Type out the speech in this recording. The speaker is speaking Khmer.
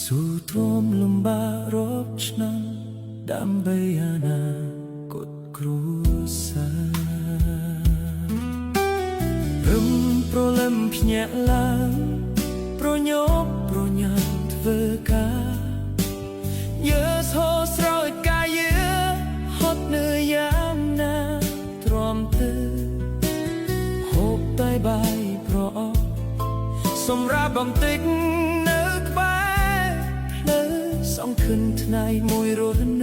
สู้ទ្រាំលំបាករកឆ្នាំដើម្បីអនាគតគ្រួសាររំប្រលឹមភ្ញាក់ឡើងប្រញាប់ប្រញាល់ធ្វើការយើសហោស្រោចកាយយើហត់នឿយយ៉ាងណាទ្រាំទៅហូបតែបាយប្រអប់សម្រាប់បំតិចនៅក្បែរផ្លូវសងខិនថ្ងៃមួយរស់នៅ